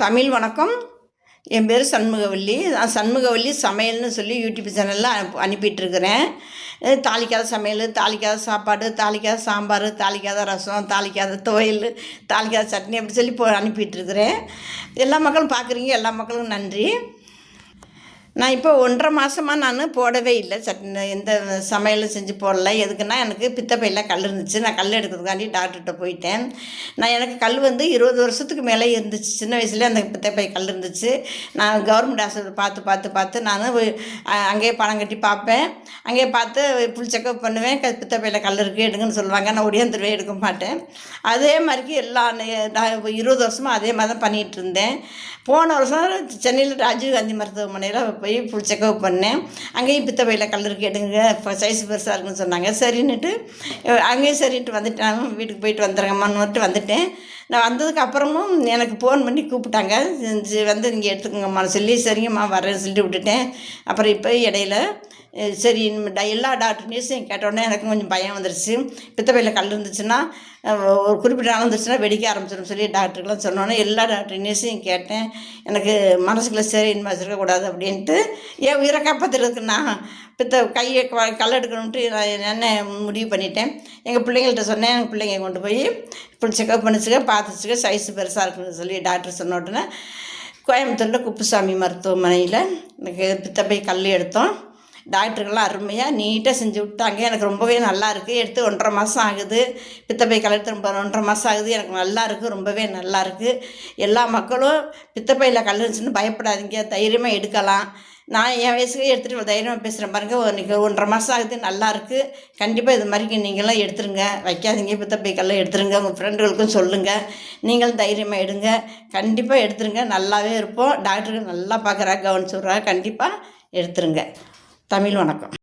தமிழ் வணக்கம். என் பேர் சண்முகவல்லி. நான் சண்முகவல்லி சமையல்னு சொல்லி யூடியூப் சேனலில் அனுப்பிட்டுருக்கிறேன். தாளிக்காத சமையல், தாளிக்காத சாப்பாடு, தாளிக்காத சாம்பார், தாளிக்காத ரசம், தாளிக்காத துவையல், தாளிக்காத சட்னி அப்படி சொல்லி அனுப்பிட்டுருக்கிறேன். எல்லா மக்களும் பார்க்குறீங்க. எல்லா மக்களும் நன்றி. நான் இப்போ 1.5 மாதமாக நான் போடவே இல்லை. எந்த சமையலும் செஞ்சு போடல. எதுக்குன்னா எனக்கு பித்தப்பையில் கல் இருந்துச்சு. நான் கல் எடுக்கிறதுக்காண்டி டாக்டர்கிட்ட போயிட்டேன். எனக்கு கல் 20 வருஷத்துக்கு மேலே இருந்துச்சு. சின்ன வயசுலேயே அந்த பித்தப்பை கல் இருந்துச்சு. நான் கவர்மெண்ட் ஹாஸ்பிட்டல் பார்த்து நான் அங்கேயே பணம் கட்டி பார்ப்பேன். அங்கேயே பார்த்து ஃபுல் செக்கப் பண்ணுவேன். பித்தப்பையில் கல் இருக்குது எடுங்கன்னு சொல்லுவாங்க. நான் ஒடியாந்துருவே எடுக்க மாட்டேன். அதே மாதிரிக்கு நான் 20 வருஷமாக அதே மாதிரி தான் பண்ணிகிட்டு இருந்தேன். போன வருஷம் சென்னையில் ராஜீவ்காந்தி மருத்துவமனையில் போய் ஃபுல் செக்கப் பண்ணேன். அங்கேயும் பித்தப்பையில் கல் இருக்குது எடுங்க, இப்போ சைஸ் பெருசாக இருக்குன்னு சொன்னாங்க. சரின்னுட்டு அங்கேயும் சரின்ட்டு வந்துட்டேன். வீட்டுக்கு போயிட்டு வந்துடுறேங்கம்மான்னு வந்துட்டேன். நான் வந்ததுக்கு அப்புறமும் எனக்கு ஃபோன் பண்ணி கூப்பிட்டாங்க. வந்து நீங்கள் எடுத்துக்கோங்கம்மான்னு சொல்லி சரிங்கம்மா வரேன்னு சொல்லிட்டு விட்டுட்டேன். அப்புறம் இப்போ இடையில சரி எல்லா டாக்டர் நியூஸையும் கேட்டோடனே எனக்கு கொஞ்சம் பயம் வந்துருச்சு. பித்தப்பையில் கல் இருந்துச்சுன்னா ஒரு குறிப்பிட்ட நாள் வந்துருச்சுன்னா வெடிக்க ஆரம்பிச்சிடும் சொல்லி டாக்டருக்கெலாம் சொன்னோன்னே எல்லா டாக்டர் நியூஸையும் கேட்டேன். எனக்கு மனசுக்குள்ளே சரி இனிமே வச்சுருக்கக்கூடாது அப்படின்ட்டு என் உயிரை காப்பாற்றுறதுக்கு நான் கையை கல் எடுக்கணுன்ட்டு நான் என்ன முடிவு பண்ணிட்டேன். எங்கள் பிள்ளைங்கள்ட்ட சொன்னேன். எங்கள் பிள்ளைங்க கொண்டு போய் ஃபுல் செக்கப் பண்ணிச்சுக்க, பார்த்துச்சுக்க, சைஸு பெருசாக இருக்குன்னு சொல்லி டாக்டர் சொன்ன உடனே கோயம்புத்தூரில் குப்புசாமி மருத்துவமனையில் எனக்கு பித்தப்பை கல் எடுத்தோம். டாக்டருக்கெல்லாம் அருமையாக நீட்டாக செஞ்சு விட்டாங்க. எனக்கு ரொம்பவே நல்லா இருக்குது. எடுத்து 1.5 மாதம் ஆகுது. பித்தப்பை கலெடுத்து 1.5 மாதம் ஆகுது. எனக்கு நல்லா இருக்குது, ரொம்பவே நல்லா இருக்குது. எல்லா மக்களும் பித்தப்பையில் கல் இருந்துச்சுன்னு பயப்படாதீங்க, தைரியமாக எடுக்கலாம். நான் என் வயசுக்கே எடுத்துகிட்டு தைரியமாக பேசுகிறேன் பாருங்கள். இன்றைக்கி 1.5 மாதம் ஆகுது, நல்லா இருக்குது. கண்டிப்பாக இது மாதிரி நீங்களாம் எடுத்துருங்க, வைக்காதீங்க. பித்தப்பை கல்லை எடுத்துருங்க, உங்கள் ஃப்ரெண்டுகளுக்கும் சொல்லுங்கள். நீங்களும் தைரியமாக எடுங்க, கண்டிப்பாக எடுத்துருங்க. நல்லாவே இருப்போம். டாக்டருக்கு நல்லா பார்க்குறா, கவனிச்சுட்றா. கண்டிப்பாக எடுத்துருங்க. தமிழ் வணக்கம்.